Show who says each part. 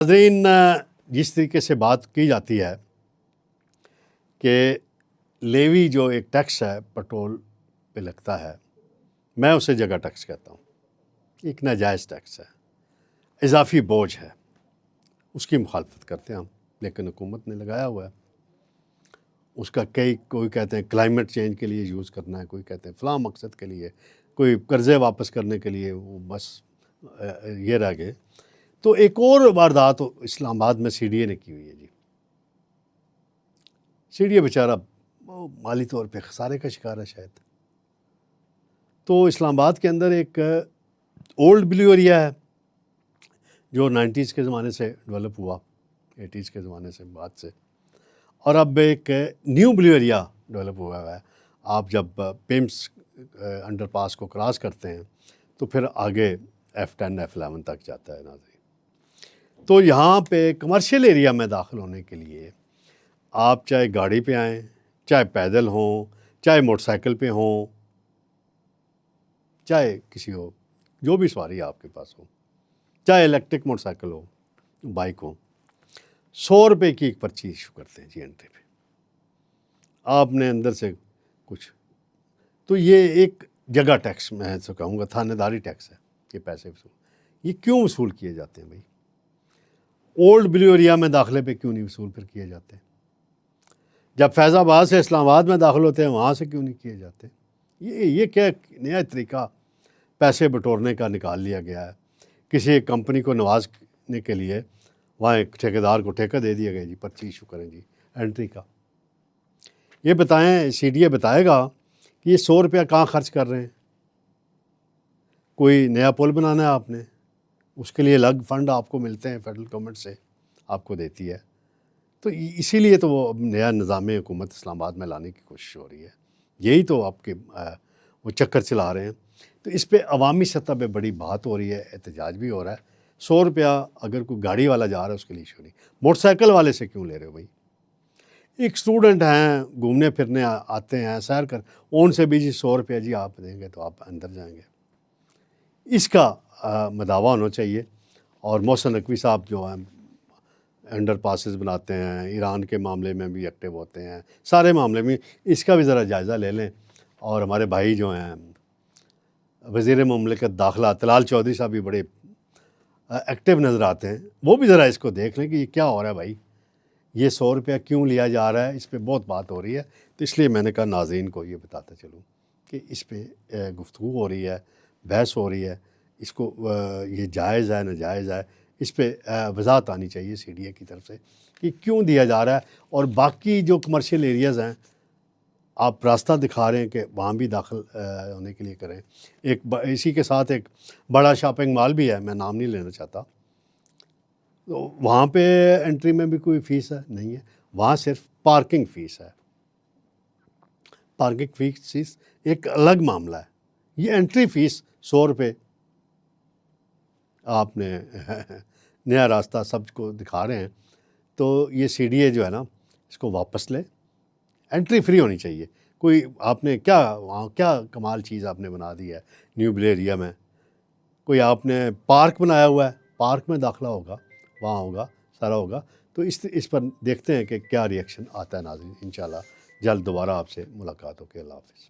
Speaker 1: ناظرین، جس طریقے سے بات کی جاتی ہے کہ لیوی جو ایک ٹیکس ہے پیٹرول پہ لگتا ہے، میں اسے جگہ ٹیکس کہتا ہوں۔ ایک ناجائز ٹیکس ہے، اضافی بوجھ ہے، اس کی مخالفت کرتے ہیں ہم، لیکن حکومت نے لگایا ہوا ہے۔ اس کا کوئی کہتے ہیں کلائمیٹ چینج کے لیے یوز کرنا ہے، کوئی کہتے ہیں فلاں مقصد کے لیے، کوئی قرضے واپس کرنے کے لیے، وہ بس یہ رہ گئے۔ تو ایک اور واردات اسلام آباد میں سی ڈی اے نے کی ہوئی ہے جی۔ سی ڈی اے بیچارہ مالی طور پہ خسارے کا شکار ہے شاید۔ تو اسلام آباد کے اندر ایک اولڈ بلیو ایریا ہے جو 90s کے زمانے سے ڈیولپ ہوا، 80s کے زمانے سے بعد سے، اور اب ایک نیو بلیو ایریا ڈیولپ ہوا ہے۔ آپ جب پیمس انڈر پاس کو کراس کرتے ہیں تو پھر آگے F10 F11 تک جاتا ہے ناظرین۔ تو یہاں پہ کمرشل ایریا میں داخل ہونے کے لیے آپ چاہے گاڑی پہ آئیں، چاہے پیدل ہوں، چاہے موٹر سائیکل پہ ہوں، چاہے کسی ہو، جو بھی سواری آپ کے پاس ہو، چاہے الیکٹرک موٹر سائیکل ہو، بائک ہو، 100 روپے کی ایک پرچی ایشو کرتے ہیں جی انٹری پہ۔ آپ نے اندر سے کچھ، تو یہ ایک جگہ ٹیکس میں تو کہوں گا تھانے داری ٹیکس ہے، یہ پیسے وصول۔ یہ کیوں وصول کیے جاتے ہیں بھائی؟ اولڈ بلیو ایریا میں داخلے پہ کیوں نہیں وصول پھر کیے جاتے؟ جب فیض آباد سے اسلام آباد میں داخل ہوتے ہیں وہاں سے کیوں نہیں کیے جاتے؟ یہ کیا نیا طریقہ پیسے بٹورنے کا نکال لیا گیا ہے؟ کسی ایک کمپنی کو نوازنے کے لیے وہاں ایک ٹھیکیدار کو ٹھیکہ دے دیا گیا جی، پرچی ایشو کریں جی انٹری کا۔ یہ بتائیں، سی ڈی اے بتائے گا کہ یہ 100 روپیہ کہاں خرچ کر رہے ہیں؟ کوئی نیا پل بنانا ہے آپ نے، اس کے لیے الگ فنڈ آپ کو ملتے ہیں، فیڈرل گورنمنٹ سے آپ کو دیتی ہے۔ تو اسی لیے تو وہ نیا نظام حکومت اسلام آباد میں لانے کی کوشش ہو رہی ہے، یہی تو آپ کے وہ چکر چلا رہے ہیں۔ تو اس پہ عوامی سطح پہ بڑی بات ہو رہی ہے، احتجاج بھی ہو رہا ہے۔ 100 روپیہ اگر کوئی گاڑی والا جا رہا ہے اس کے لیے ایشو نہیں، موٹر سائیکل والے سے کیوں لے رہے ہو بھائی؟ ایک اسٹوڈنٹ ہیں، گھومنے پھرنے آتے ہیں، سیر کر، ان سے بھی جی 100 روپیہ جی آپ دیں گے تو آپ اندر جائیں گے۔ اس کا مداوع ہونا چاہیے۔ اور محسن نقوی صاحب جو ہیں انڈر پاسز بناتے ہیں، ایران کے معاملے میں بھی ایکٹیو ہوتے ہیں، سارے معاملے میں اس کا بھی ذرا جائزہ لے لیں۔ اور ہمارے بھائی جو ہیں وزیر مملکت داخلہ طلال چودھری صاحب بھی بڑے ایکٹیو نظر آتے ہیں، وہ بھی ذرا اس کو دیکھ لیں کہ یہ کیا ہو رہا ہے بھائی، یہ 100 روپیہ کیوں لیا جا رہا ہے؟ اس پہ بہت بات ہو رہی ہے۔ تو اس لیے میں نے کہا ناظرین کو یہ بتاتا چلوں کہ اس پہ گفتگو ہو رہی ہے، بحث ہو رہی ہے، اس کو یہ جائز ہے ناجائز ہے، اس پہ وضاحت آنی چاہیے سی ڈی اے کی طرف سے کہ کیوں دیا جا رہا ہے۔ اور باقی جو کمرشل ایریاز ہیں آپ راستہ دکھا رہے ہیں کہ وہاں بھی داخل ہونے کے لیے کریں۔ ایک اسی کے ساتھ ایک بڑا شاپنگ مال بھی ہے، میں نام نہیں لینا چاہتا، تو وہاں پہ انٹری میں بھی کوئی فیس ہے نہیں ہے، وہاں صرف پارکنگ فیس ہے۔ پارکنگ فیس ایک الگ معاملہ ہے، یہ انٹری فیس 100 روپے آپ نے نیا راستہ سب کو دکھا رہے ہیں۔ تو یہ سی ڈی اے جو ہے نا اس کو واپس لے، انٹری فری ہونی چاہیے۔ کوئی آپ نے وہاں کیا کمال چیز آپ نے بنا دی ہے نیو بلیو ایریا میں؟ کوئی آپ نے پارک بنایا ہوا ہے، پارک میں داخلہ ہوگا، وہاں ہوگا، سارا ہوگا۔ تو اس پر دیکھتے ہیں کہ کیا ریئیکشن آتا ہے ناظرین۔ انشاءاللہ جلد دوبارہ آپ سے ملاقات ہوگی۔ اللہ حافظ۔